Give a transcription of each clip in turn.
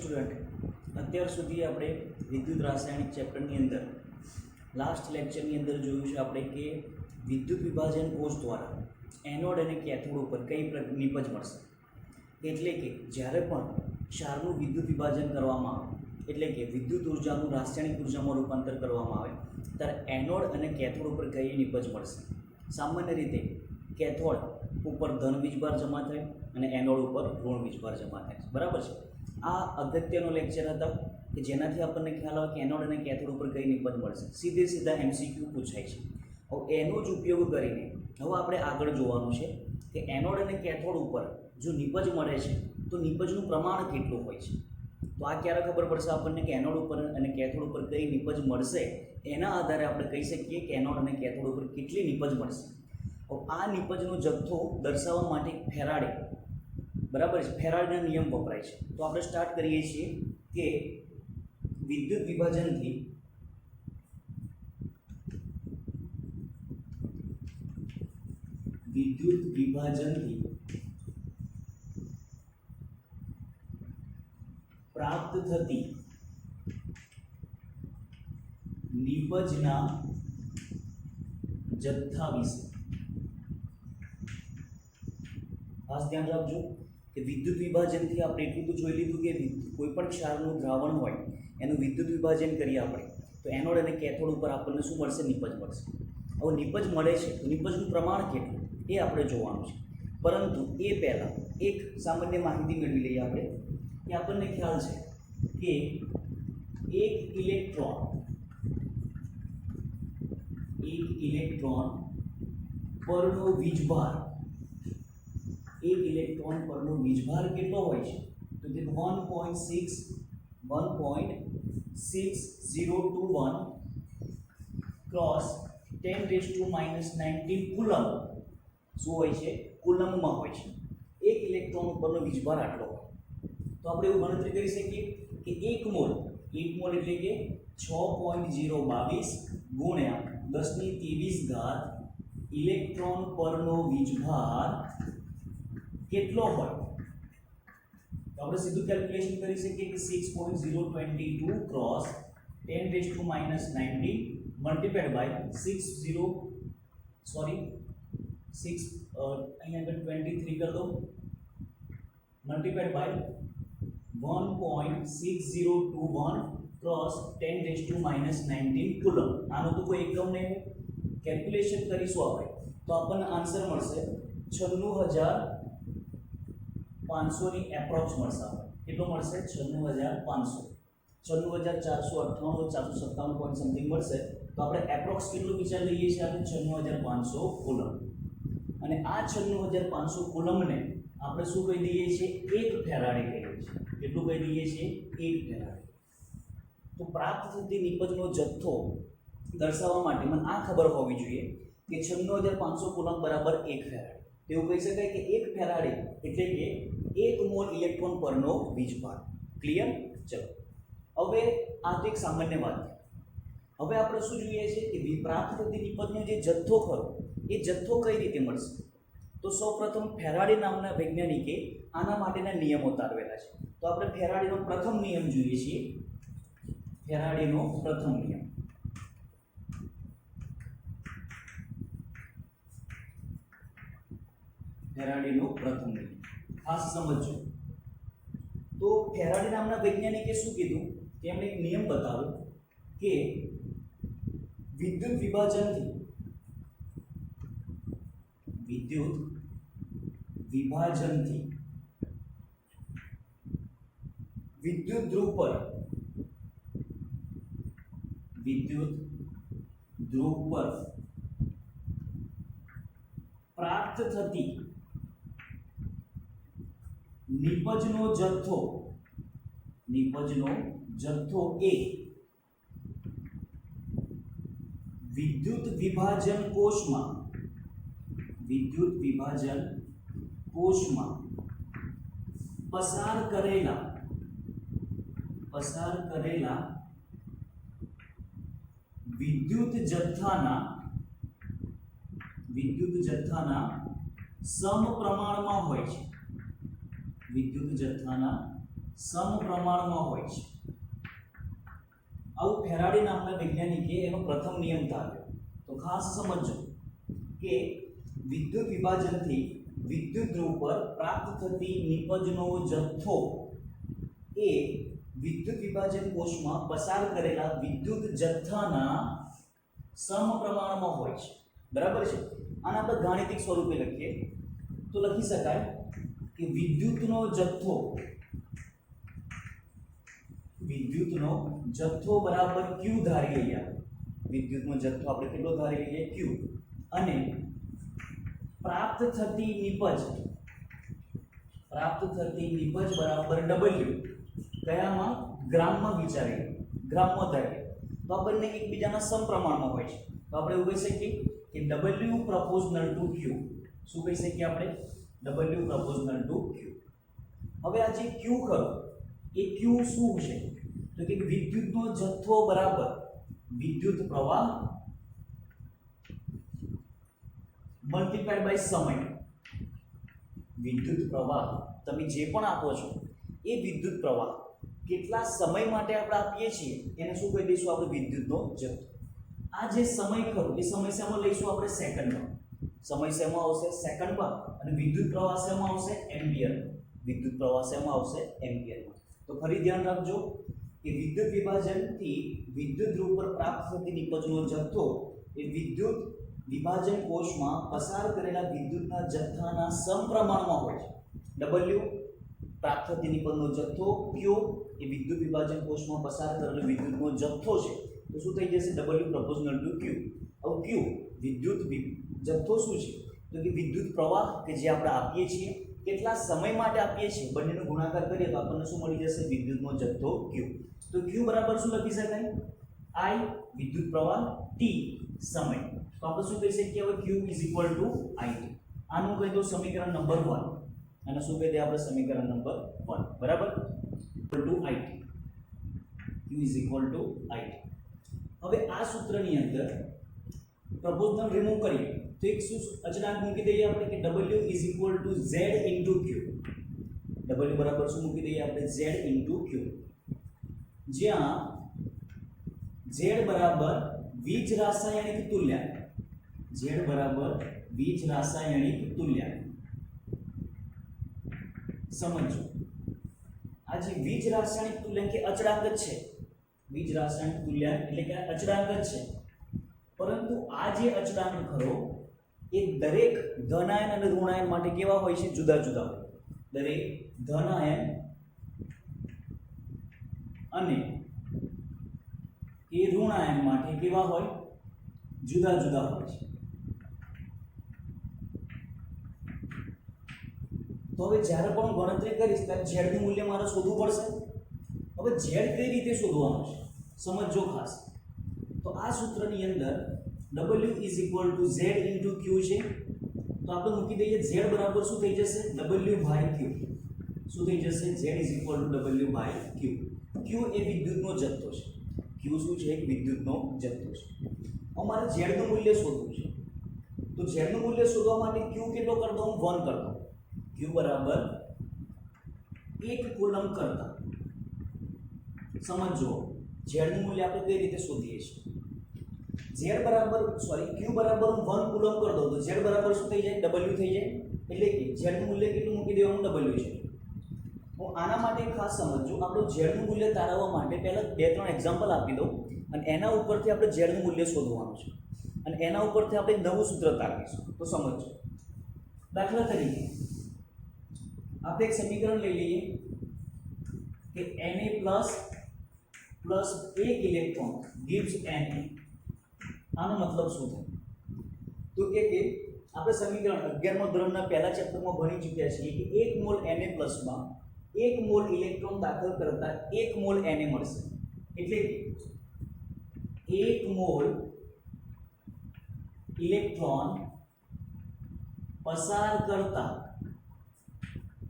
Student, અત્યાર સુધી આપણે વિદ્યુત રાસાયણિક ચેપ્ટરની અંદર લાસ્ટ લેક્ચરની અંદર જોયું છે આપણે કે વિદ્યુત વિભાજન કોષ દ્વારા એનોડ અને કેથોડ ઉપર કઈ નિપજ મળશે. એટલે કે જ્યારે પણ ક્ષારનું વિદ્યુત વિભાજન કરવામાં આવે, એટલે કે વિદ્યુત ઉર્જાનું રાસાયણિક ઉર્જામાં રૂપાંતર કરવામાં આવે, ત્યારે એનોડ અને કેથોડ ઉપર કઈ નિપજ મળશે. સામાન્ય રીતે કેથોડ ઉપર ધન વીજભાર જમા થાય અને એનોડ ઉપર ઋણ વીજભાર જમા થાય છે. બરાબર છે. આ અગત્યનો લેક્ચર હતા કે જેનાથી આપણને ખ્યાલ આવે કે એનોડ અને કેથોડ ઉપર કઈ નિપજ મળશે. સીધા MCQ પૂછાય છે. હવે એનો જ ઉપયોગ કરીને હવે આપણે આગળ જોવાનું છે કે એનોડ અને કેથોડ ઉપર જો નિપજ મળે છે તો નિપજનું પ્રમાણ કેટલું હોય છે. તો આ ક્યારે ખબર પડશે આપણને કે એનોડ ઉપર અને કેથોડ ઉપર કઈ નિપજ મળશે, એના આધારે આપણે કહી શકીએ કે એનોડ અને કેથોડ ઉપર કેટલી નિપજ મળશે. આ નિપજનો જથ્થો દર્શાવવા માટે ફેરાડે, બરાબર છે, ફેરાડેના નિયમ વપરાય છે. તો આપણે સ્ટાર્ટ કરીએ છીએ કે વિદ્યુત વિભાજનથી પ્રાપ્ત થતી નિપજના જથ્થા વિશે ખાસ ધ્યાન રાખજો કે વિદ્યુત વિભાજનથી આપણે એટલું તો જોઈ લીધું કે કોઈ પણ ક્ષારનું દ્રાવણ હોય એનું વિદ્યુત વિભાજન કરીએ આપણે તો એનોડ અને કેથોડ ઉપર આપણને શું મળશે? નિપજ મળશે. હવે નિપજ મળે છે તો નિપજનું પ્રમાણ કેટલું એ આપણે જોવાનું છે. પરંતુ એ પહેલાં એક સામાન્ય માહિતી મેળવી લઈએ આપણે કે આપણને ખ્યાલ છે કે એક ઇલેક્ટ્રોન પરનો વીજભાર કેટલો હોય છે? તો કે 1.6021 ક્રોસ 10⁻⁻⁹ કુલમ શું હોય છે? કુલમમાં હોય છે. એક ઇલેક્ટ્રોન ઉપરનો વીજભાર આટલો હોય તો આપણે એવું ગણતરી કરી શકીએ કે 1 મોલ એટલે કે 6.022 ગુણ્યા 10⁻23 ઇલેક્ટ્રોન પરનો વીજભાર કેટલો હોય? તો આપણે સીધું કેલ્ક્યુલેશન કરી શકીએ કે 6.022 ક્રોસ 10⁻⁹ મલ્ટીપ્લાઈડ બાય અહીંયા 23 કરી દો, મલ્ટીપ્લાઈડ બાય 1.6021 ક્રોસ 10⁻⁻⁹ કુલમ. આનો તો કોઈ એકમ નહીં હોય. કેલ્ક્યુલેશન કરીશું આપણે તો આપણને આન્સર મળશે 96,500 ની એપ્રોક્સ મળશે. કેટલો મળશે? 96,500, 96,498, 457 પોઈન્ટ સમથિંગ મળશે. તો આપણે એપ્રોક્સ કેટલું વિચાર લઈએ છીએ? આપણે 96,500 કુલમ. અને આ 96,500 કુલમને આપણે શું કહી દઈએ છીએ? 1 ફેરાડે કહીએ છીએ. કેટલું કહી દઈએ છીએ? 1 ફેરાડે. તો પ્રાપ્ત થતી નિપજનો જથ્થો દર્શાવવા માટે મને આ ખબર હોવી જોઈએ કે 96,500 કુલમ બરાબર 1 ફેરાડે. એવું કહી શકાય કે 1 ફેરાડે એટલે કે 1 મોલ ઇલેક્ટ્રોન પરનો વીજભાર. ક્લિયર? ચલો હવે આ તો એક સામાન્ય વાત. હવે આપણે શું જોઈએ છે કે પ્રાપ્ત થતી નિપજનો જે જથ્થો ખરો એ જથ્થો કઈ રીતે મળશે? તો સૌપ્રથમ ફેરાડે નામના વૈજ્ઞાનિકે આના માટેના નિયમો તારવેલા છે. તો આપણે ફેરાડેનો પ્રથમ નિયમ જોઈએ છીએ. ફેરાડેનો પ્રથમ નિયમ ખાસ સમજજો. તો ફેરાડે નામના વૈજ્ઞાનિકે શું કીધું? તેમણે એક નિયમ બતાવ્યો કે વિદ્યુત વિભાજનથી વિદ્યુત ધ્રુવ પર પ્રાપ્ત થતી નિપજનો જથ્થો એ વિદ્યુત વિભાજન કોષમાં પસાર કરેલા વિદ્યુત જથ્થાના સમપ્રમાણમાં હોય છે. વિદ્યુત જથ્થાના સમપ્રમાણમાં હોય છે. આવું ફેરાડે નામના વૈજ્ઞાનિકે એનો પ્રથમ નિયમ તાર્યો. તો ખાસ સમજો કે વિદ્યુત વિભાજનથી વિદ્યુત ધ્રુવ પર પ્રાપ્ત થતી નિપજનો જથ્થો એ વિદ્યુત વિભાજન કોષમાં પસાર કરેલા વિદ્યુત જથ્થાના સમપ્રમાણમાં હોય છે. બરાબર છે. આને આપણે ગાણિતિક સ્વરૂપે લખીએ તો લખી શકાય કે વિદ્યુતનો જથ્થો બરાબર q ધારી લઈએ. વિદ્યુતનો જથ્થો આપણે કેટલો ધારી લઈએ? q. અને પ્રાપ્ત થતી નિપજ બરાબર w. કયામાં? ગ્રામમાં વિચારીએ, ગ્રામમાં ધારીએ તો આ બંને એકબીજાના સમપ્રમાણમાં હોય છે. તો આપણે એવું કહી શકીએ કે w proportional to q. શું કહી શકીએ આપણે? w proportional to q. હવે આ જે q ખરો એ q શું છે? તો કે વિદ્યુતનો જથ્થો બરાબર વિદ્યુત પ્રવાહ મલ્ટીપ્લાઈડ બાય સમય. વિદ્યુત પ્રવાહ તમે જે પણ આપો છો એ વિદ્યુત પ્રવાહ કેટલા સમય માટે આપણે આપીએ છીએ એને શું કહી દઈશું આપણે? વિદ્યુતનો જથ્થો. આ જે સમય ખરો એ સમય શેમાં લઈશું આપણે? સેકન્ડમાં. સમય શેમાં આવશે? સેકન્ડમાં. અને વિદ્યુત પ્રવાહ શેમાં આવશે? એમ્પિયર. વિદ્યુત પ્રવાહ શેમાં આવશે? એમ્પિયરમાં. તો ફરી ધ્યાન રાખજો કે વિદ્યુત વિભાજનથી વિદ્યુત ધ્રુવ પર પ્રાપ્ત થતી નિપજનો જથ્થો એ વિદ્યુત વિભાજન કોષમાં પસાર કરેલા વિદ્યુતના જથ્થાના સમપ્રમાણમાં હોય છે. W પ્રાપ્ત થતી નિપજનો જથ્થો, Q એ વિદ્યુત વિભાજન કોષમાં પસાર કરેલો વિદ્યુતનો જથ્થો છે. તો શું થઈ જશે? W proportional to Q. હવે Q વિદ્યુત જથ્થો શું છે? તો કે વિદ્યુત પ્રવાહ કે જે આપણે આપીએ છીએ કેટલા સમય માટે આપીએ છીએ બંનેનો ગુણાકાર કરીએ તો આપણને શું મળી જશે? વિદ્યુતનો જથ્થો Q. તો Q બરાબર શું લખી શકાય? I વિદ્યુત પ્રવાહ, T સમય. તો આપણે શું કહી શકીએ હવે? Q is equal to IT. આનું કહી દો સમીકરણ નંબર 1. અને શું કહી દે આપણે? સમીકરણ નંબર 1. બરાબર? equal to IT. Q is equal to IT. હવે આ સૂત્રની અંદર પ્રપોઝનલ રિમૂવ કરીએ તો એક શું અચળાંક મૂકી દઈએ આપણે કે W is equal to Z into Q. W બરાબર શું મૂકી દઈએ આપણે? Z into Q. જ્યાં Z બરાબર વીજ રાસાયણિક તુલ્યાંક. Z બરાબર વીજ રાસાયણિક તુલ્યાંક. સમજો આ જે વીજ રાસાયણિક તુલ્યાંક એ અચળાંક જ છે. વીજ રાસાયણિક તુલ્યાંક એટલે કે અચળાંક જ છે. પરંતુ આ જે અચળાંક ખરો એ દરેક ધનાયન અને ઋણાયન માટે કેવા હોય છે? જુદા જુદા હોય. દરેક ધનાયન અને એ ઋણાયન માટે કેવા હોય? જુદા જુદા હોય છે. તો હવે જ્યારે પણ ગણતરી કરીશ ત્યારે z નું મૂલ્ય મારે શોધવું પડશે. હવે z કઈ રીતે શોધવાનું છે સમજો ખાસ. તો આ સૂત્રની અંદર W is equal to Z into Q છે. તો આપણે મૂકી દઈએ z બરાબર શું થઈ જશે? W by Q. શું થઈ જશે? Z is equal to W by Q. Q એ વિદ્યુતનો જથ્થો છે. Q શું છે? એક વિદ્યુતનો જથ્થો છે. અમારે z નું મૂલ્ય શોધવું છે. તો z નું મૂલ્ય શોધવા માટે Q કેટલો કરી દઉં? 1 કરી દઉં. Q બરાબર 1 કુલમ કરતા. સમજો z નું મૂલ્ય આપણે કઈ રીતે શોધીએ છીએ? Q બરાબર 1 કુલમ કરી દઉં તો z બરાબર શું થઈ જાય? W થઈ જાય. એટલે કે z નું મૂલ્ય કેટલું મૂકી દેવાનું? W છે. હું આના માટે ખાસ સમજજો. આપણે z નું મૂલ્ય તારવવા માટે પહેલા 2-3 એક્ઝામ્પલ આપી દઉં અને એના ઉપરથી આપણે z નું મૂલ્ય શોધવાનું છે અને એના ઉપરથી આપણે નવું સૂત્ર તારવીશું. તો સમજો. દાખલા તરીકે આપણે એક સમીકરણ લઈ લઈએ કે Na plus 1 electron gives Na. આનો મતલબ શું થાય? તો કે આપણે સમીકરણ 11મા ધોરણના પહેલા ચેપ્ટરમાં ભણી ચૂક્યા છીએ કે 1 મોલ Na માં 1 મોલ ઇલેક્ટ્રોન દાખલ કરતા 1 મોલ Na મળશે. એટલે કે 1 મોલ ઇલેક્ટ્રોન પસાર કરતા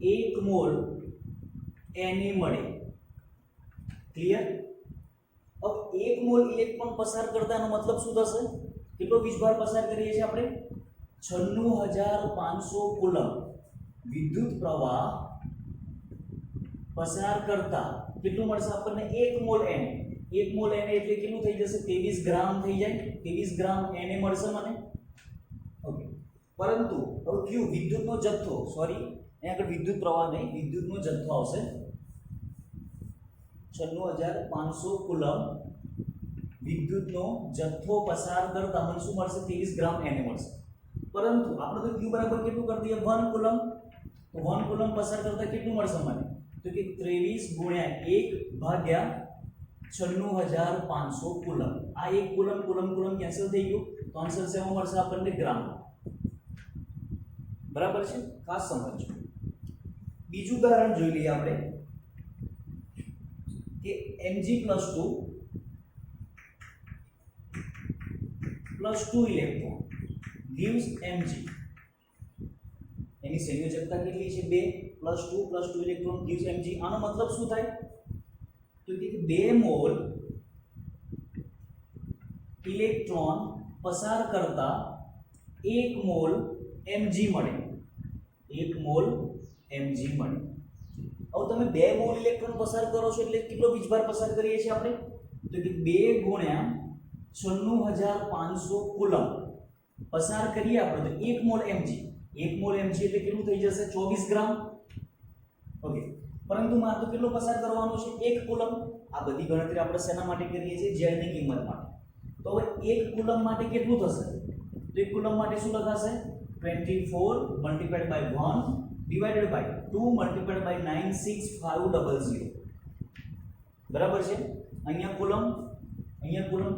1 મોલ Na મળે. ક્લિયર? હવે 1 મોલ ઇલેક્ટ્રોન પસાર કરતાનો મતલબ શું થશે? કેટલો વીજભાર પસાર કરીએ છીએ આપણે? 96500 કુલમ વિદ્યુત પ્રવાહ પસાર કરતા કેટલું મળશે આપણને 1 મોલ Na 1 મોલ Na એટલે કેટલું થઈ જશે 23 ગ્રામ થઈ જાય 23 ગ્રામ Na મળશે મને ઓકે પરંતુ હવે Q વિદ્યુતનો જથ્થો સોરી અહીં આગળ વિદ્યુત પ્રવાહ નહીં વિદ્યુતનો જથ્થો આવશે 96500 કુલમ વિદ્યુતનો જથ્થો પસાર કરતા મને શું મળશે 23 ગ્રામ Na મળશે પરંતુ આપણે તો Q બરાબર કેટલું કરી દઈએ 1 કુલમ તો 1 કુલમ પસાર કરતા કેટલું મળશે મને તો કે 23 ગુણ્યા 1 ભાગ્યા 96500 કુલમ આ 1 કુલમ કુલમ કુલમ કેન્સલ થઈ ગયું તો આન્સર શેમાં મળશે આપણને ગ્રામ બરાબર છે ખાસ સમજો બીજું ઉદાહરણ જોઈ લઈએ આપણે કે Mg+2 ઇલેક્ટ્રોન gives Mg એની સંયોજકતા કેટલી છે 2 + 2 ઇલેક્ટ્રોન gives Mg આનો મતલબ શું થાય તો કે 2 મોલ ઇલેક્ટ્રોન પસાર કરતા 1 મોલ Mg મળે 1 મોલ Mg મળે હવે તમે 2 મોલ ઇલેક્ટ્રોન પસાર કરો છો એટલે કેટલો વીજભાર પસાર કરીએ છીએ આપણે તો કે 2 ગુણ્યા 96500 કુલમ પસાર કરીએ આપણે તો 1 મોલ Mg 1 મોલ Mg એટલે કેટલું થઈ જશે 24 ગ્રામ ઓકે પરંતુ મારે તો કેટલો પસાર કરવાનો છે 1 કુલમ આ બધી ગણતરી આપણે શેના માટે કરીએ છીએ Z ની કિંમત માટે તો હવે 1 કુલમ માટે કેટલું થશે તો 1 કુલમ માટે શું લખાશે 24 multiplied by 1 divided by 2 multiplied by 96500 બરાબર છે અહીંયા કુલમ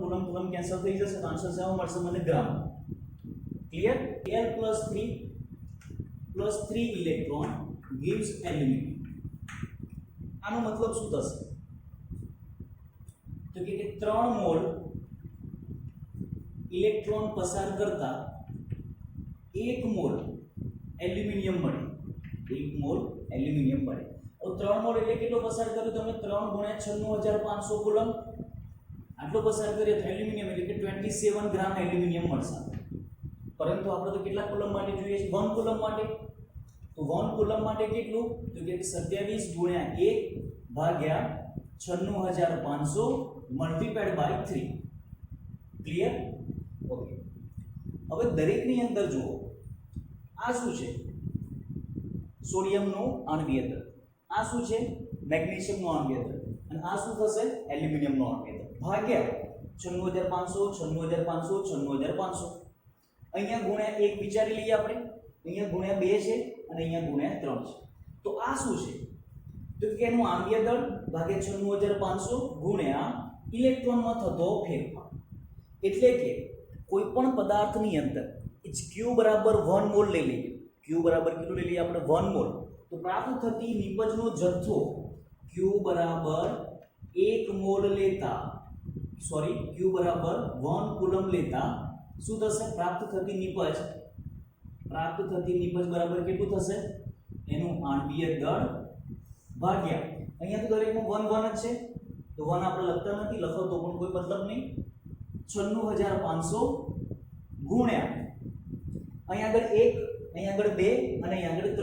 કુલમ કુલમ કેન્સલ થઈ જશે તો આન્સર શું મળશે મને gram clear L+3 electron gives aluminium આનો મતલબ શું થશે તો કે 3 મોલ ઇલેક્ટ્રોન પસાર કરતા 1 મોલ એલ્યુમિનિયમ મળે 1 મોલ એલ્યુમિનિયમ મળે હવે 3 મોલ એટલે કેટલો પસાર કર્યો તમે 3 ગુણ્યા 96500 કુલમ આટલો પસાર કર્યો તો એલ્યુમિનિયમ એટલે કે 27 ગ્રામ એલ્યુમિનિયમ મળશે પરંતુ આપણે તો કેટલા કુલમ માટે જોઈએ છે 1 કુલમ માટે તો 1 કુલમ માટે કેટલું તો કે 27 ગુણ્યા 1 ભાગ્યા 96500 મલ્ટીપ્લાઈડ બાય 3 ક્લિયર ઓકે હવે દરેકની અંદર જુઓ આ શું છે સોડિયમનું આણ્વીય દળ આ શું છે મેગ્નેશિયમનું આણ્વીય દળ અને આ શું થશે એલ્યુમિનિયમનું આણ્વીય દળ ભાગ્યા 96500 અહીંયા ગુણ્યા 1 વિચારી લઈએ આપણે અહીંયા ગુણ્યા 2 છે અને અહીંયા ગુણ્યા 3 છે તો આ શું છે તો કે એનું આણ્વીય દળ ભાગ્યા 96500 ગુણ્યા ઇલેક્ટ્રોનમાં થતો ફેરફાર એટલે કે કોઈ પણ પદાર્થની અંદર Q બરાબર 1 મોલ લઈ લઈએ Q બરાબર કેટલું લઈ લઈએ આપણે 1 મોલ તો પ્રાપ્ત થતી નિપજનો જથ્થો Q બરાબર 1 મોલ લેતા સોરી Q બરાબર 1 કુલમ લેતા શું થશે પ્રાપ્ત થતી નિપજ બરાબર કેટલું થશે એનું આણ્વીય દળ ભાગ્યા અહીંયા તો દરેકમાં 1 1 જ છે તો 1 આપણે લખતા નથી લખો તો પણ કોઈ મતલબ નહીં 96500 ગુણ્યા અહીંયા આગળ 1 અહીંયા આગળ 2 અને અહીંયા આગળ 3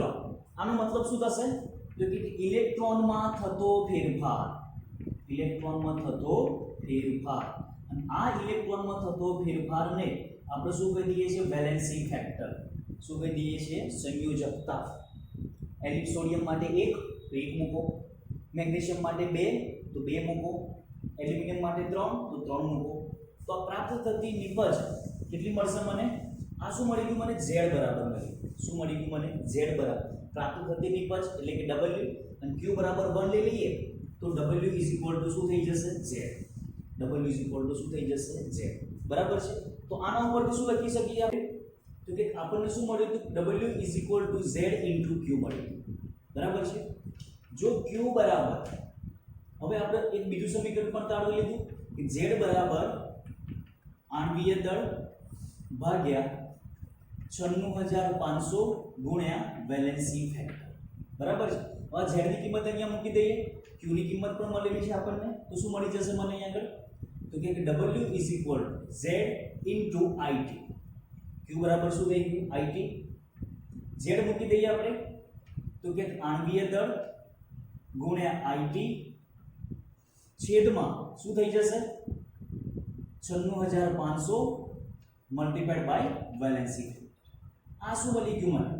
આનો મતલબ શું થશે તો કે ઇલેક્ટ્રોનમાં થતો ફેરફાર અને આ ઇલેક્ટ્રોનમાં થતો ફેરફારને આપણે શું કહી દઈએ છીએ બેલેન્સિંગ ફેક્ટર શું કહી દઈએ છીએ સંયોજકતા સોડિયમ માટે 1 તો 1 મૂકો મેગ્નેશિયમ માટે 2 તો 2 મૂકો એલ્યુમિનિયમ માટે 3 તો 3 મૂકો તો આ પ્રાપ્ત થતી નિપજ કેટલી મળશે મને આ શું મળી ગયું મને Z બરાબર મળ્યું શું મળી ગયું મને Z બરાબર પ્રાપ્ત થતી નિપજ એટલે કે W અને Q બરાબર 1 લઈ લઈએ તો W શું થઈ જશે Z શું થઈ જશે Z બરાબર છે તો આના ઉપરથી શું લખી શકીએ આપણે તો કે આપણને શું મળ્યું તો W Z * Q મળ્યું બરાબર છે જો Q બરાબર હવે આપણે એક બીજું સમીકરણ પણ તાળવી લીધું કે Z બરાબર આણ્વીય દળ ભાગ્યા 96500 ગુણ્યા વેલેન્સી ફેક્ટર બરાબર છે હવે Z ની કિંમત અહીંયા મૂકી દઈએ Q ની કિંમત પણ મળેલી છે આપણને તો શું મળી જશે મને અહીંયા આગળ તો કે W Z * IT Q બરાબર શું થઈ ગયું IT Z મૂકી દઈએ આપણે તો કે આણ્વીય દળ ગુણ્યા IT છેદમાં શું થઈ જશે 96500 મલ્ટીપ્લાઈડ બાય વેલેન્સી. આ શું મળી ગયું મને?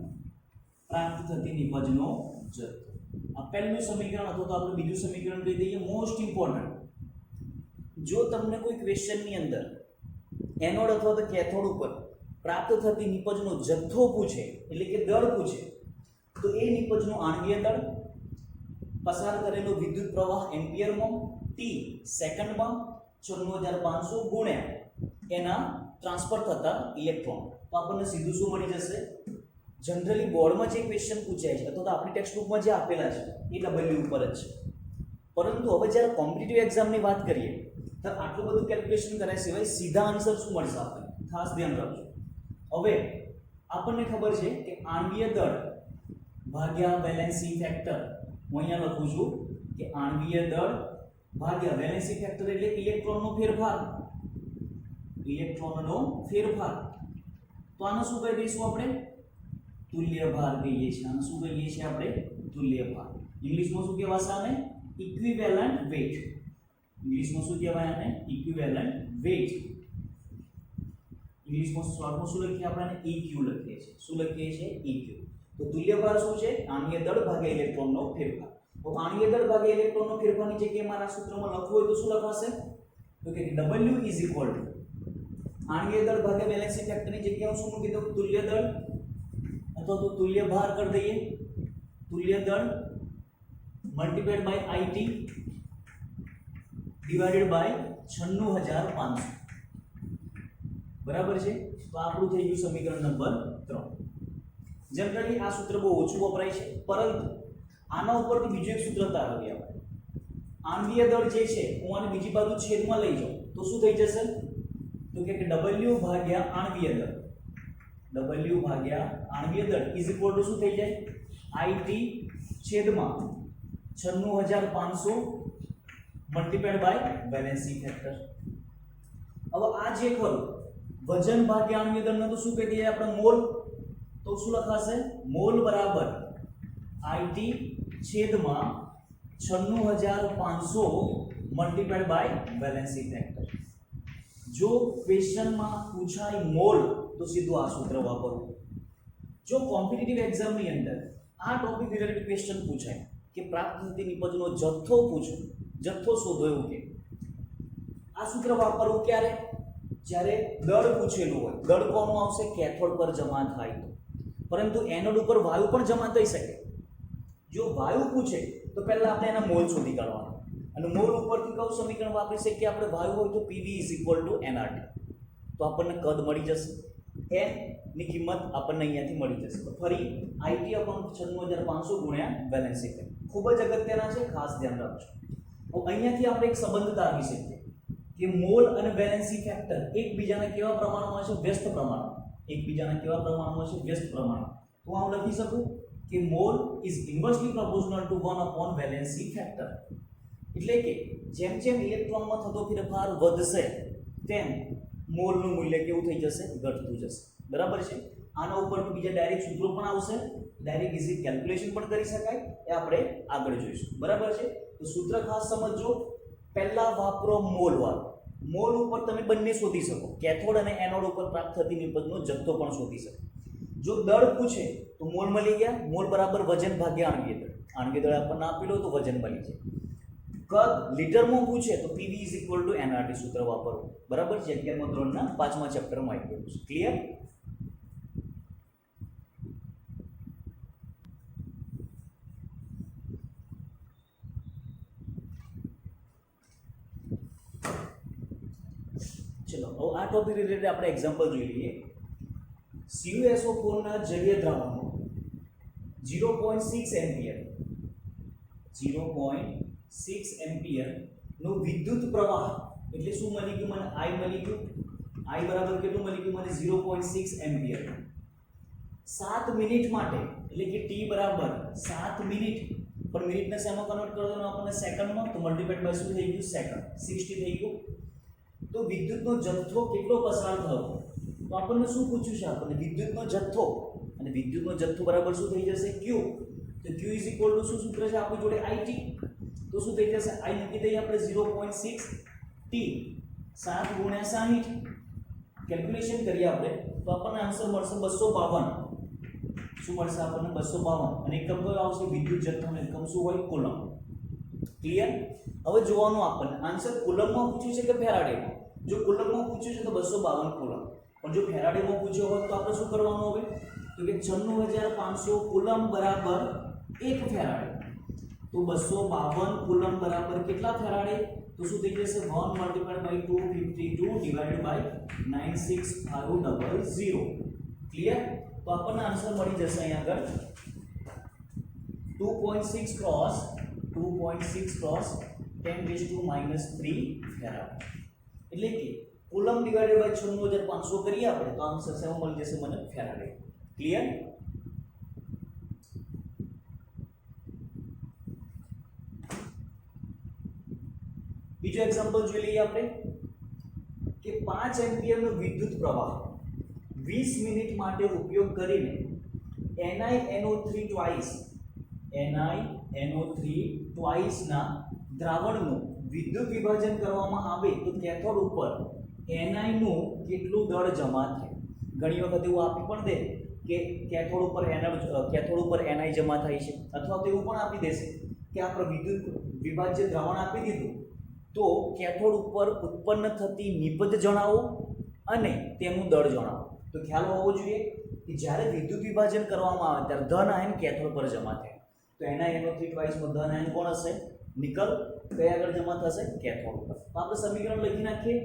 પ્રાપ્ત થતી નિપજનો જથ્થો. આ પહેલું સમીકરણ અથવા તો આપણે બીજું સમીકરણ કહી દઈએ. મોસ્ટ ઇમ્પોર્ટન્ટ, જો તમને કોઈ ક્વેશ્ચનની અંદર એનોડ અથવા તો કેથોડ ઉપર પ્રાપ્ત થતી નિપજનો જથ્થો પૂછે, એટલે કે દળ પૂછે, તો એ નિપજનો આણ્વીય દળ, પસાર કરેલો વિદ્યુત પ્રવાહ એમ્પિયરમાં, ટી સેકન્ડમાં, 96500 ગુણ્યા એના ટ્રાન્સફર થતા ઇલેક્ટ્રોન. તો આપણને સીધું શું મળી જશે? જનરલી બોર્ડમાં જે ક્વેશ્ચન પૂછાય છે અથવા તો આપણી ટેક્સ્ટ બુકમાં જે આપેલા છે એ ડબલ્યુ ઉપર જ છે. પરંતુ હવે જ્યારે કોમ્પિટિટિવ એક્ઝામની વાત કરીએ તો આટલું બધું કેલ્ક્યુલેશન કર્યા સિવાય સીધા આન્સર શું મળશે આપણને? ખાસ ધ્યાન રાખજો. હવે આપણને ખબર છે કે આણ્વીય દળ ભાગ્યા વેલેન્સી ફેક્ટર, હું અહીંયા લખું છું કે આણ્વીય દળ ભાગ્યા વેલેન્સી ફેક્ટર એટલે ઇલેક્ટ્રોનનો ફેરફાર. ઇલેક્ટ્રોનનો ફેરફાર. તો આને શું કહી દઈશું આપણે? તુલ્ય ભાર કહીએ છીએ. આને શું કહીએ છીએ આપણે? તુલ્ય ભાર. ઇંગ્લિશમાં શું કહેવાશે આને? Equivalent weight. ઇંગ્લિશમાં શું કહેવાય આને? Equivalent weight. ઇંગ્લિશમાં શોર્ટમાં શું લખીએ આપણે? EQ લખીએ છીએ. શું લખીએ છીએ? EQ. તો તુલ્ય ભાર શું છે? આણ્વીય દળ ભાગ્યા ઇલેક્ટ્રોનનો ફેરફાર. તો આણ્વીય દળ ભાગ્યા ઇલેક્ટ્રોનનો ફેરફારની જગ્યાએ મારા સૂત્રમાં લખવું હોય તો શું લખાશે? તો કે W ઇઝ ઇક્વલ ટુ આણ્વીય દળ ભાગ્યા વેલેન્સી ફેક્ટરની જગ્યાએ હું શું મૂકી દઉં? તુલ્ય દળ અથવા તો તુલ્ય ભાર કરી દઈએ. તુલ્ય દળ multiplied by IT divided by 96500. બરાબર છે? તો આપણું થઈ ગયું સમીકરણ નંબર 3. જનરલી આ સૂત્ર બહુ ઓછું વપરાય છે, પરંતુ આના ઉપરથી બીજું એક સૂત્ર તારવીએ આપણે. આણ્વીય દળ જે છે, હું આને બીજી બાજુ છેદમાં લઈ જાઉં તો શું થઈ જશે? તો કે W ભાગ્યા આણ્વીય દળ, W ભાગ્યા આણ્વીય દળ ઇઝ ઇક્વલ ટુ શું થઈ જાય? IT છેદમાં 96500 મલ્ટીપ્લાઈડ બાય વેલેન્સી ફેક્ટર. હવે આ જે ખરું વજન ભાગ્યા આણ્વીય દળને તો શું કહી દઈએ આપણે? મોલ. તો શું લખાશે? મોલ બરાબર IT છેદમાં 96500 મલ્ટીપ્લાઈડ બાય વેલેન્સી ફેક્ટર. જો ક્વેશ્ચનમાં પૂછાય મોલ તો સીધું આ સૂત્ર વાપરવું. જો કોમ્પિટિટિવ એક્ઝામની અંદર આ ટોપિક રિલેટેડ ક્વેશ્ચન પૂછાય કે પ્રાપ્ત થતી નિપજનો જથ્થો પૂછો, જથ્થો શોધો એવું કે, આ સૂત્ર વાપરવું ક્યારે? જ્યારે દળ પૂછેલું હોય. દળ કોનું આવશે? કેથોડ પર જમા થાય તો. પરંતુ એનોડ ઉપર વાયુ પણ જમા થઈ શકે. જો વાયુ પૂછે તો પહેલા આપણે એના મોલ શોધી કાઢવાના, અને મોલ ઉપરથી કયું સમીકરણ વાપરી શકીએ આપણે? વાયુ હોય તો PV = nRT. તો આપણને કદ મળી જશે. n ની કિંમત આપણને અહીંયાથી મળી જશે. તો ફરી IT upon 96500 ગુણ્યા વેલેન્સી ફેક્ટર. ખૂબ જ અગત્યના છે, ખાસ ધ્યાન રાખજો. તો અહીંયાથી આપણે એક સંબંધ તારવી શકીએ કે મોલ અને વેલેન્સી ફેક્ટર એકબીજાના કેવા પ્રમાણમાં છે? વ્યસ્ત પ્રમાણમાં. એકબીજાના કેવા પ્રમાણમાં છે? વ્યસ્ત પ્રમાણમાં. તો હું લખી શકું કે mole is inversely proportional to 1 upon valency factor. એટલે કે જેમ જેમ ઇલેક્ટ્રોનમાં થતો ફેરફાર વધશે તેમ મોલનું મૂલ્ય કેવું થઈ જશે? ઘટતું જશે. બરાબર છે? આના ઉપર બીજા ડાયરેક્ટ સૂત્રો પણ આવશે, ડાયરેક્ટ ઇઝી કેલ્ક્યુલેશન પણ કરી શકાય, એ આપણે આગળ જોઈશું. બરાબર છે? તો સૂત્ર ખાસ સમજજો. પહેલા વાપરો મોલ વાળું. મોલ ઉપર તમે બંને શોધી શકો, કેથોડ અને એનોડ ઉપર પ્રાપ્ત થતી નિપજનો જથ્થો પણ શોધી શકો. જો દળ પૂછે તો મોલ મળી ગયા. મોલ બરાબર વજન ભાગ્યા આણ્વીય દળ. આણ્વીય દળ આપણને આપેલો તો વજન મળી જાય. કદ લીટરમાં પૂછે તો PV = nRT સૂત્ર વાપરવું. બરાબર છે? 11મા ધોરણના 5મા ચેપ્ટરમાં આવી ગયું છે. ક્લિયર? ચલો હવે આ ટોપિક રિલેટેડ આપણે એક્ઝામ્પલ જોઈ લઈએ. CuSO4 ના જલીય દ્રાવણમાં 0.6 એમ્પિયર 0.6 એમ્પિયર નો વિદ્યુત પ્રવાહ, એટલે શું મળી ગયું મને? I મળી ગયું. I બરાબર કેટલું મળી ગયું મને? 0.6 એમ્પિયર 7 મિનિટ માટે, એટલે કે T બરાબર 7 મિનિટ. પણ મિનિટને શેમાં કન્વર્ટ કરી દેવાનું આપણને? સેકન્ડમાં. તો મલ્ટીપ્લાઈડ બાય શું થઈ ગયું? સેકન્ડ. 60 થઈ ગયું. તો વિદ્યુતનો જથ્થો કેટલો પસાર થયો? તો આપણને શું પૂછ્યું છે? આપણને વિદ્યુતનો જથ્થો, અને વિદ્યુતનો જથ્થો બરાબર શું થઈ જશે? Q. તો q ઇઝ ઇક્વલ ટુ શું સૂત્ર છે આપણી જોડે it, તો શું થઈ જશે i મૂકી દઈએ આપણે 0.6 t 7 ગુણ્યા 60 કેલ્ક્યુલેશન કરીએ આપણે તો આપણને આન્સર મળશે 252. શું મળશે આપણને 252 અને એકમ કયો આવશે વિદ્યુત જથ્થાનો એકમ શું હોય કુલમ. ક્લિયર. હવે જોવાનું આપણને આન્સર કુલમમાં પૂછ્યું છે કે ફેરાડેમાં. જો કુલમમાં પૂછ્યું છે તો 252 કુલમ, પણ જો ફેરાડેમાં પૂછ્યો હોય તો આપણે શું કરવાનું હવે તો કે 94500 કુલમ બરાબર 1 ફેરાડે. તો 252 કુલમ બરાબર કેટલા ફેરાડે તો શું થઈ જશે 1 multiplied by 252 divided by 96500. Clear. તો આપણને આન્સર મળી જશે અહીંયા આગળ 2.6 ક્રોસ 10⁻³ ફેરાડ. એટલે કે કુલમ ડિવાઇડેડ બાય 96500 કરીએ આપણે તો આન્સર શેમાં મળી જશે મને ફેરાડે. ક્લિયર. બીજો એક્ઝામ્પલ જોઈ લઈએ આપણે કે 5 એમ્પિયરનો વિદ્યુત પ્રવાહ 20 મિનિટ માટે ઉપયોગ કરીને NiNO3 ટ્વાઇસ ના દ્રાવણનું વિદ્યુત વિભાજન કરવામાં આવે તો કેથોડ ઉપર Ni નું કેટલું દળ જમા થાય. ઘણી વખત એવું આપી પણ દે કે કેથોડ ઉપર Ni જમા થાય છે, અથવા તો એવું પણ આપી દેશે કે આપણે વિદ્યુત વિભાજ્ય દ્રાવણ આપી દીધું તો કેથોડ ઉપર ઉત્પન્ન થતી નિપજ જણાવો અને તેનું દળ જણાવો. તો ખ્યાલ હોવો જોઈએ કે જ્યારે વિદ્યુત વિભાજન કરવામાં આવે ત્યારે ધન આયન કેથોડ પર જમા થાય. તો NiNO3 ટ્વાઇસમાં ધન આયન કોણ હશે નિકલ, કયા આગળ જમા થશે કેથોડ ઉપર. તો આપણે સમીકરણ લખી નાખીએ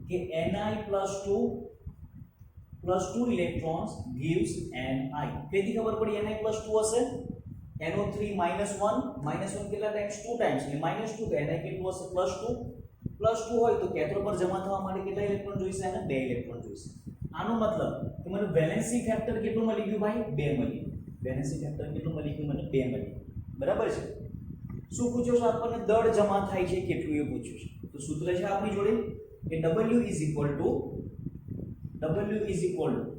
કે Ni+2 ઇલેક્ટ્રોન્સ gives Ni. કેથી ખબર પડી Ni+2 હશે NO3 -1 કેટલા ટાઈમ્સ 2 ટાઈમ્સ એટલે -2 તો Ni કેટલું હશે +2 હોય તો કેથોડ પર જમા થવા માટે કેટલા ઇલેક્ટ્રોન જોઈશે અને 2 ઇલેક્ટ્રોન જોઈશે. આનો મતલબ કે મને વેલેન્સી ફેક્ટર કેટલું મળી ગયું ભાઈ 2 મળી ગયું. વેલેન્સી ફેક્ટર કેટલું મળી ગયું મને 2 મળી ગયું. બરાબર છે. શું પૂછ્યું છે આપણને દળ જમા થાય છે કેટલું એ પૂછ્યું છે. તો સૂત્ર છે આપણી જોડે કે W ઇઝ ઇક્વલ ટુ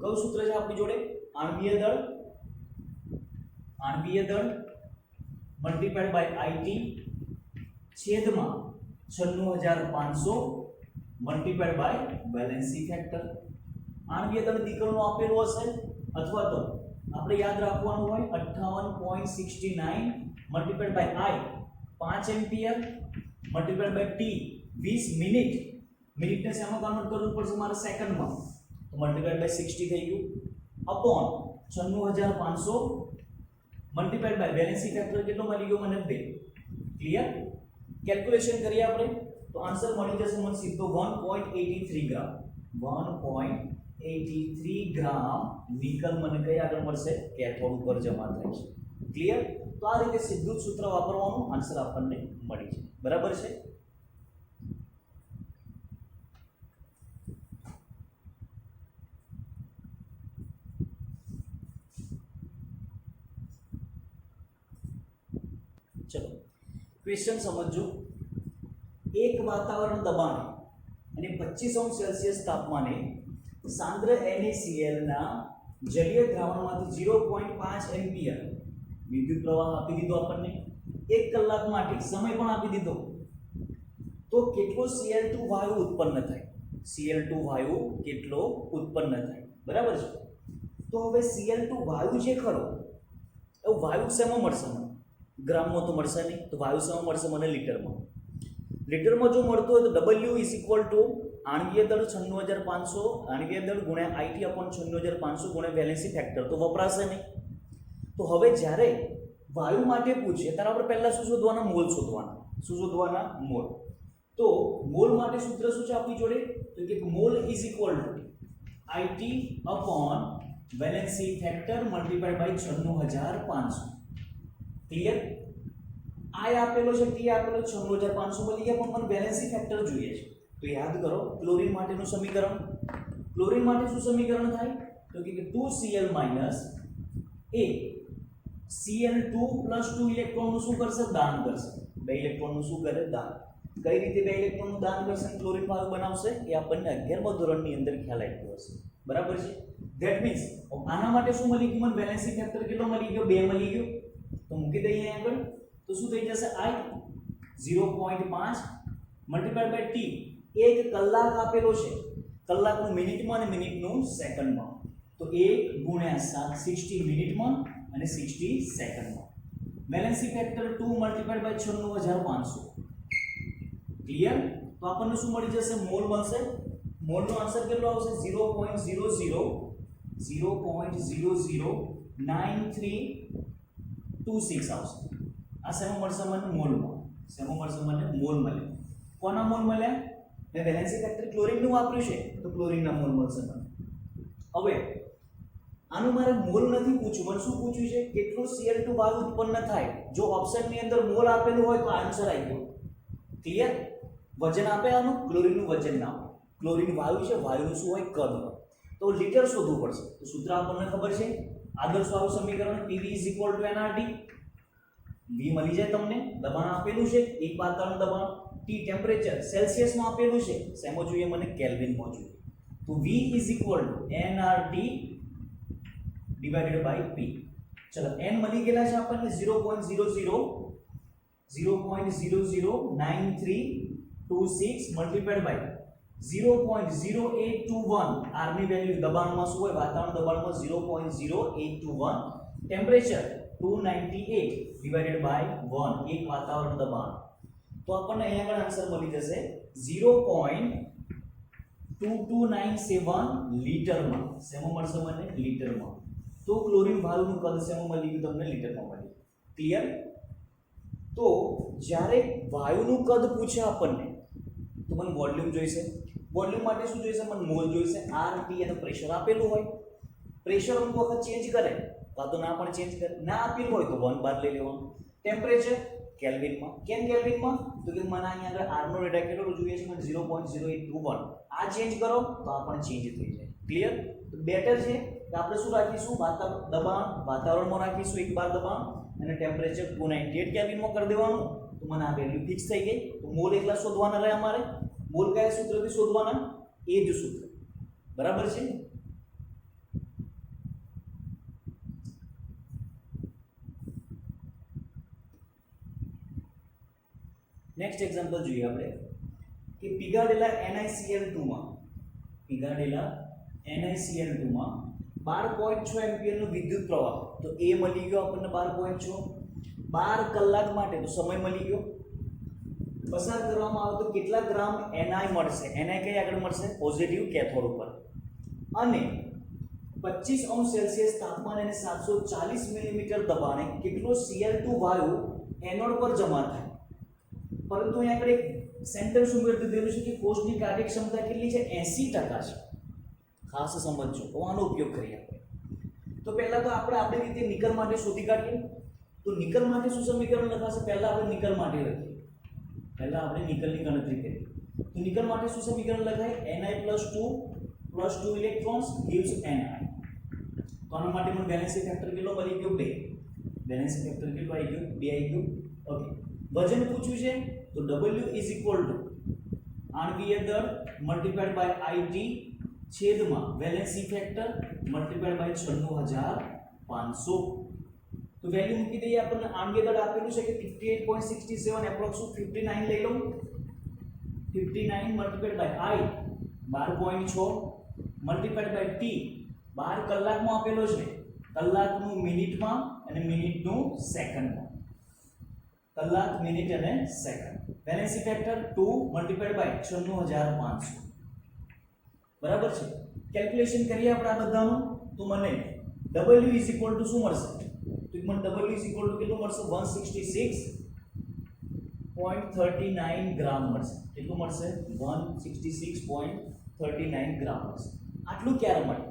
કયું સૂત્ર છે આપણી જોડે આણ્વીય દળ મલ્ટીપ્લાઈડ બાય IT છેદમાં 96500 મલ્ટીપ્લાઈડ બાય વેલેન્સી ફેક્ટર. આણ્વીય દળ દીકરનું આપેલું હશે અથવા તો આપણે યાદ રાખવાનું હોય 58.69 multiplied by I 5 ampere multiplied by T 20 minute. મિનિટને શેમાં કન્વર્ટ કરવું પડશે મારે સેકન્ડમાં, તો મલ્ટીપ્લાઈડ બાય 60 થઈ ગયું upon 96500 multiplied by valency factor કેટલો મળી ગયો મને 2. ક્લિયર. કેલ્ક્યુલેશન કરીએ આપણે તો આન્સર મળી જશે મને સીધો 1.83 ગ્રામ. 1.83 ગ્રામ નિકલ મને કઈ આગળ મળશે કેથોડ ઉપર જમા થાય છે. ક્લિયર. તો આ રીતે સીધું સૂત્ર વાપરવાનું આન્સર આપણને મળી છે. બરાબર છે. ચલો ક્વેશ્ચન સમજો. એક વાતાવરણ દબાણે અને 25°C તાપમાને સાંદ્ર NaCl ના જલીય દ્રાવણમાંથી 0.5 એમ્પિયર વિદ્યુત પ્રવાહ આપી દીધો આપણને. 1 કલાક માટે સમય પણ આપી દીધો. તો કેટલો Cl2 વાયુ ઉત્પન્ન થાય. Cl2 વાયુ કેટલો ઉત્પન્ન થાય. બરાબર છે. તો હવે Cl2 વાયુ જે ખરો એ વાયુ શેમાં મળશે મને ગ્રામમાં તો મળશે નહીં. તો વાયુ શેમાં મળશે મને લીટરમાં. લીટરમાં જો મળતો હોય તો W ઇઝ ઇક્વલ ટુ આણ્વીય દળ 96500 આણ્વીય દળ ગુણ્યા IT અપોન 96500 ગુણ્યા વેલેન્સી ફેક્ટર તો વપરાશે નહીં. તો હવે જ્યારે વાયુ માટે પૂછે ત્યારે આપણે પહેલા શું શોધવાના મોલ શોધવાના. શું શોધવાના મોલ. તો મોલ માટે સૂત્ર શું છે આપણી જોડે તો કે mole is equal to IT upon valency factor multiplied by 96500. Clear. I આપેલો છે T આપેલો 96500 મળી ગયા, પણ મને વેલેન્સી ફેક્ટર જોઈએ છે. તો યાદ કરો ક્લોરીન માટેનું સમીકરણ. ક્લોરીન માટે શું સમીકરણ થાય તો કે 2Cl minus A Cl2 plus 2 ઇલેક્ટ્રોનનું શું કરશે દાન કરશે. 2 ઇલેક્ટ્રોનનું શું કરે દાન. કઈ રીતે 2 ઇલેક્ટ્રોનનું દાન કરશે ક્લોરીન વાયુ બનાવશે એ આપણને 11મા ધોરણની અંદર ખ્યાલ આવ્યો હશે. બરાબર છે. ધેટ મીન્સ આના માટે શું મળી ગયું મને વેલેન્સી ફેક્ટર કેટલો મળી ગયો 2 મળી ગયો. તો મૂકી દઈએ અહીં આગળ તો શું થઈ જશે I 0.5 મલ્ટીપ્લાઈડ બાય t 1 કલાક આપેલો છે કલાકનું મિનિટમાં અને મિનિટનું સેકન્ડમાં તો 1 ગુણ્યા 7 60 મિનિટમાં અને 60 સેકન્ડમાં valency factor 2 multiplied by 96500 clear તો આપણને શું મળી જશે મોલ મળશે મોલનો આન્સર કેટલો આવશે 0.009326 આવશે આ શેમાં મળશે મને મોલમાં શેમાં મળશે મને મોલ મળે કોના મોલ મળ્યા મેં વેલેન્સી ફેક્ટર ક્લોરીનનું વાપર્યું છે તો ક્લોરીનના મોલ મળશે મને હવે આનું મારે મોલ નથી પૂછ્યું મને શું પૂછ્યું છે કેટલું Cl2 વાયુ ઉત્પન્ન થાય જો ઓપ્શનની અંદર મોલ આપેલું હોય તો આન્સર આવી ગયો ક્લિયર વજન આપે આનું ક્લોરીનનું વજન ના આપે ક્લોરીન વાયુ છે વાયુનું શું હોય કદ હોય તો લીટર શોધવું પડશે તો સૂત્ર આપણને ખબર છે આદર્શ વાયુ સમીકરણ PV = nRT V મળી જાય તમને દબાણ આપેલું છે એક વાતાવરણ દબાણ T ટેમ્પરેચર સેલ્સિયસમાં આપેલું છે શેમાં જોઈએ મને કેલ્વિનમાં જોઈએ તો V = nRT divided by P ચલો n મળી ગયેલા છે આપણને 0.009326 મલ્ટીપ્લાઈડ બાય 0.0821 r ની વેલ્યુ દબાણમાં શું હોય વાતાવરણ દબાણમાં 0.0821 ટેમ્પરેચર 298 ડિવાઇડેડ બાય 1 એક વાતાવરણ દબાણ તો આપણને અહીંયા આગળ આન્સર મળી જશે 0.2297 લીટરમાં શેમાં મળશે મને લીટરમાં તો ક્લોરીન વાયુનું કદ શેમાં મળી ગયું તમને લીટરમાં મળ્યું ક્લિયર તો જ્યારે વાયુનું કદ પૂછે આપણને તો મને વોલ્યુમ જોઈશે વોલ્યુમ માટે શું જોઈશે મને મોલ જોઈશે r t અને પ્રેશર આપેલું હોય પ્રેશર અમુક વખત ચેન્જ કરે કાં તો ના પણ ચેન્જ કરે ના આપેલું હોય તો 1 બાદ લઈ લેવાનું ટેમ્પરેચર કેલ્વિનમાં કેમ કેલ્વિનમાં તો કે મને અહીંયા આગળ r નો ડેટા કેટલો જોઈએ છે મને 0.0821 આ ચેન્જ કરો તો આ પણ ચેન્જ થઈ જાય ક્લિયર તો બેટર છે કે આપણે શું રાખીશું દબાણ વાતાવરણમાં રાખીશું એક બાર દબાણ અને ટેમ્પરેચર 298 કેલ્વિનમાં કરી દેવાનું તો મને આ વેલ્યુ ફિક્સ થઈ ગઈ તો મોલ એકલા શોધવાના રહે અમારે મોલ કયા સૂત્રથી શોધવાના એ જ સૂત્ર બરાબર છે નેક્સ્ટ એક્ઝામ્પલ જોઈએ આપણે કે પીગાડેલા NiCl2 માં 12.6 એમ્પિયર નો વિદ્યુત પ્રવાહ તો એ મળી ગયો આપણને 12.6 12 કલાક માટે તો સમય મળી ગયો પસાર કરવામાં આવે તો કેટલા ગ્રામ Ni મળશે Ni કઈ આગળ મળશે પોઝિટિવ કેથોડ ઉપર અને 25 સેલ્સિયસ તાપમાન અને 740 મિલીમીટર દબાણે કેટલો Cl2 વાયુ એનોડ પર જમા થાય પરંતુ અહીંયા આગળ એક સેન્ટેન્સ ઉમેરી દીધેલું છે કે કોષની કાર્યક્ષમતા કેટલી છે 80% છે ખાસ સમજજો તો આનો ઉપયોગ કરીએ આપણે તો પહેલા તો આપણે આપણી રીતે નિકલ માટે શોધી કાઢીએ તો નિકલ માટે શું સમીકરણ લખાશે પહેલા આપણે નિકલ માટે લખીએ પહેલા આપણે નિકલની ગણતરી કરીએ તો નિકલ માટે શું સમીકરણ લખાય Ni + 2 ઇલેક્ટ્રોન્સ gives Ni તો આના માટે મને બેલેન્સિંગ ફેક્ટર કેટલો મળી ગયો 2 બેલેન્સિંગ ફેક્ટર કેટલો આવી ગયો 2 આવી ગયો ઓકે વજન પૂછ્યું છે તો W = આણ્વીય દળ મલ્ટીપ્લાઈડ બાય IT છેદમાં વેલેન્સી ફેક્ટર મલ્ટીપ્લાઈડ બાય 96500 તો વેલ્યુ મૂકી દઈએ આપણને આણ્વીય દળ આપેલું છે કે 58.67 એપ્રોક્સ 59 લઈ લો 59 multiplied by I 12.6 multiplied by T 12 કલાકમાં આપેલો છે કલાકનું મિનિટમાં અને મિનિટનું સેકન્ડમાં કલાક મિનિટ અને second valency factor 2 multiplied by 96500 બરાબર છે કેલ્ક્યુલેશન કરીએ આપણે આ બધાનું તો મને W = શું મળશે તો મને W = કેટલું મળશે 166.39 ગ્રામ મળશે કેટલું મળશે 166.39 ગ્રામ મળશે આટલું ક્યારે મળે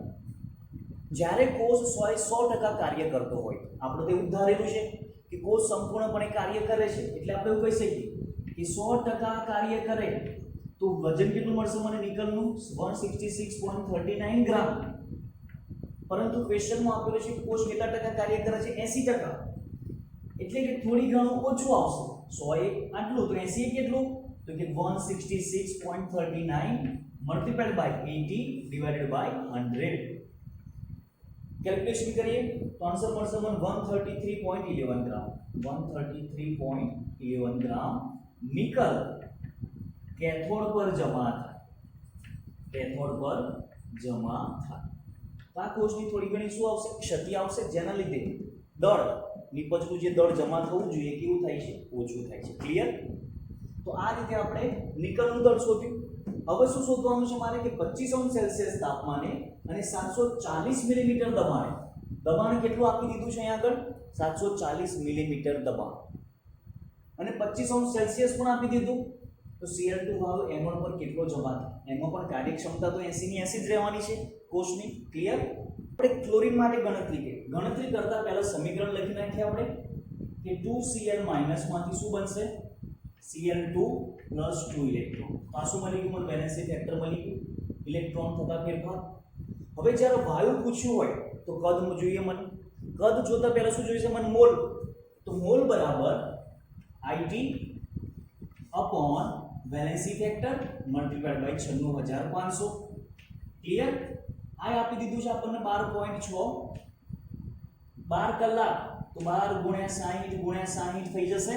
જ્યારે કોષ 100% કાર્ય કરતો હોય આપણે તો એવું ધારેલું છે કે કોષ સંપૂર્ણપણે કાર્ય કરે છે એટલે આપણે એવું કહી શકીએ કે 100% કાર્ય કરે તો વજન કેટલું મળશે મને નિકલનું 166.39 ગ્રામ પરંતુ ક્વેશ્ચનમાં આપેલું છે કે કોષ કેટલા ટકા કાર્ય કરે છે 80% એટલે કે થોડી ઘણું ઓછું આવશે 100 આટલું તો 80 કેટલું તો કે 166.39 multiplied by 80 divided by 100 calculation કરીએ તો આન્સર મળશે મને 133.11 ગ્રામ 133.11 ગ્રામ નિકલ કેથોડ પર જમા થાય તો આ કોષની થોડી ઘણી શું આવશે ક્ષતિ આવશે જેના લીધે દળ નિપજનું જે દળ જમા થવું જોઈએ કેવું થાય છે ઓછું થાય છે ક્લિયર તો આ રીતે આપણે નિકલનું દળ શોધ્યું હવે શું શોધવાનું છે મારે કે 25°C તાપમાને અને 740 મિલીમીટર દબાણ કેટલું આપી દીધું છે અહીંયા આગળ 740 મિલીમીટર દબાણ અને 25°C પણ આપી દીધું તો Cl2 વાળો એનોડ પર કેટલો જમા થાય એમાં પણ કાર્યક્ષમતા તો 80 ની 80 જ રહેવાની છે કોષની ક્લિયર આપણે ક્લોરીન માટે ગણતરી કરતા પહેલા સમીકરણ લખી નાખીએ આપણે કે 2Cl માંથી શું બનશે Cl2 2 ઇલેક્ટ્રોન તો આ શું મળી ગયું મને વેલેન્સી ફેક્ટર મળી ગયું ઇલેક્ટ્રોન થતા ફેરફાર હવે જ્યારે વાયુ પૂછ્યું હોય તો કદ જોઈએ મને કદ જોતા પહેલા શું જોઈશે મને મોલ તો મોલ બરાબર IT upon valency factor multiplied by 96500 clear આ આપી દીધું છે આપણને 12.6 12 કલાક તો 12 × 60 થઈ જશે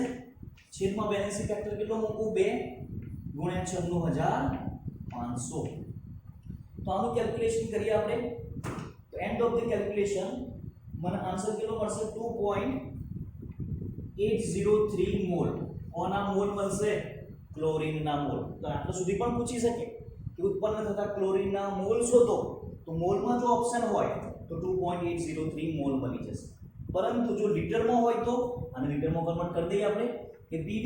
છેદમાં વેલેન્સી ફેક્ટર કેટલો મૂકું 2 × 96500 તો આનું કેલ્ક્યુલેશન કરીએ આપણે તો એન્ડ ઓફ ધ કેલ્ક્યુલેશન મને આન્સર કેટલો મળશે 2.803 મોલ કોના મોલ મળશે ક્લોરીનના મોલ તો આટલું સુધી પણ પૂછી શકે કે ઉત્પન્ન થતા ક્લોરીનના મોલ શોધો તો મોલમાં જો ઓપ્શન હોય તો 2.803 મોલ બની જશે પરંતુ જો લીટરમાં હોય તો આને લીટરમાં કન્વર્ટ કરી દઈએ આપણે કે PV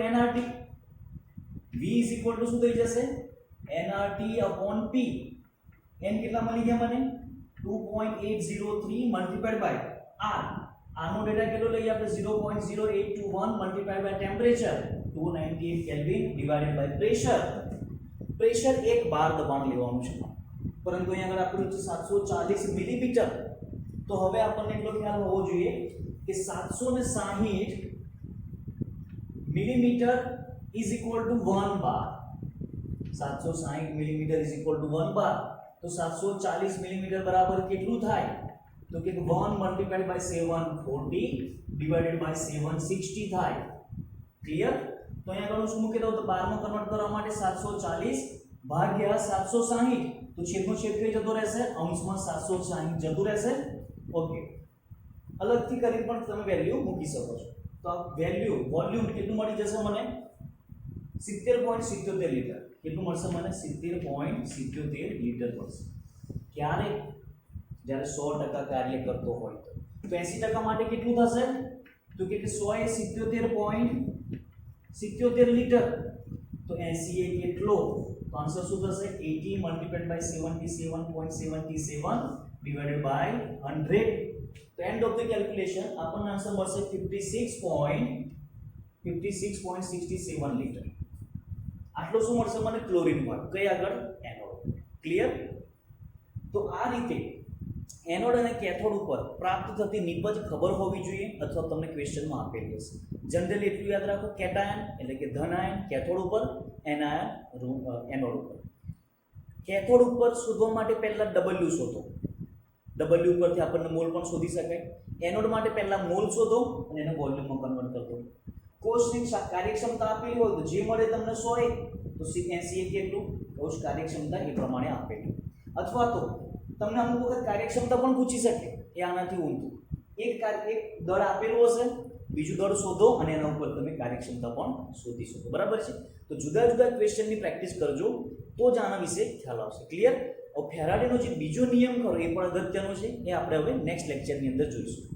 nRT V શું થઈ જશે nRT upon P n કેટલા મળી ગયા મને 2.803 મલ્ટીપ્લાઈડ બાય R આનો ડેટા કેટલો લઈએ આપણે 0.0821 multiplied by temperature 298 kelvin divided by pressure 1 bar દબાણ લેવાનું છે પરંતુ અહીંયા આગળ આપણું છે 740 મિલીમીટર તો હવે આપણને એટલો ખ્યાલ હોવો જોઈએ કે 760 millimetre is equal two 1 bar 760 millimetre is equal two 1 બાર તો 740 મિલીમીટર બરાબર કેટલું થાય તો કે 1 મલ્ટીપ્લાઈડ બાય 740 ડિવાઇડેડ બાય 760 થાય ક્લિયર તો અહીંયા આગળ શું મૂકી દઉં તો 12 માં કન્વર્ટ કરવા માટે 740 ભાગ્યા 760 તો છેદનો છેદ કઈ જતો રહેશે અંશમાં 760 જતું રહેશે ઓકે અલગથી કરી પણ તમે વેલ્યુ મૂકી શકો છો તો આ વેલ્યુ વોલ્યુમ કેટલું મળી જશે મને 70.77 લીટર કેટલું મળશે મને 70.77 લીટર મળશે ક્યારે જ્યારે 100% કાર્ય કરતો હોય તો 80% માટે કેટલું થશે તો કે 100 એ 77.77 લીટર તો 80 એ કેટલો તો આન્સર શું થશે 80 મલ્ટીપ્લાઈડ બાય 77.77 ડિવાઇડેડ બાય 100 તો એન્ડ ઓફ ધ કેલ્ક્યુલેશન આપણને આન્સર મળશે 56.67 લીટર આટલો શું મળશે મને ક્લોરીન માં કઈ આગળ એનોડ ક્લિયર તો આ રીતે એનોડ અને કેથોડ ઉપર પ્રાપ્ત થતી નિપજ ખબર હોવી જોઈએ અથવા તમને ક્વેશ્ચનમાં આપેલી હશે જનરલી એટલું યાદ રાખો કેટાયન એટલે કે ધન આયન કેથોડ ઉપર એનાયન એનોડ ઉપર કેથોડ ઉપર શોધવા માટે પહેલા W શોધો W ઉપરથી આપણને મોલ પણ શોધી શકાય એનોડ માટે પહેલા મોલ શોધો અને એને વોલ્યુમમાં કન્વર્ટ કરી દો કોષની કાર્યક્ષમતા આપેલી હોય તો જે મળે તમને 100 તો 80 કેટલું કોષ કાર્યક્ષમતા એ પ્રમાણે આપેલી અથવા તો તમને અમુક વખત કાર્યક્ષમતા પણ પૂછી શકે એ આનાથી ઊંધું એક દળ આપેલું હશે બીજું દળ શોધો અને એના ઉપર તમે કાર્યક્ષમતા પણ શોધી શકો બરાબર છે તો જુદા જુદા ક્વેશ્ચનની પ્રેક્ટિસ કરજો તો જ આના વિશે ખ્યાલ આવશે ક્લિયર ફેરાડેનો જે બીજો નિયમ ખરો એ પણ અગત્યનો છે એ આપણે હવે નેક્સ્ટ લેક્ચરની અંદર જોઈશું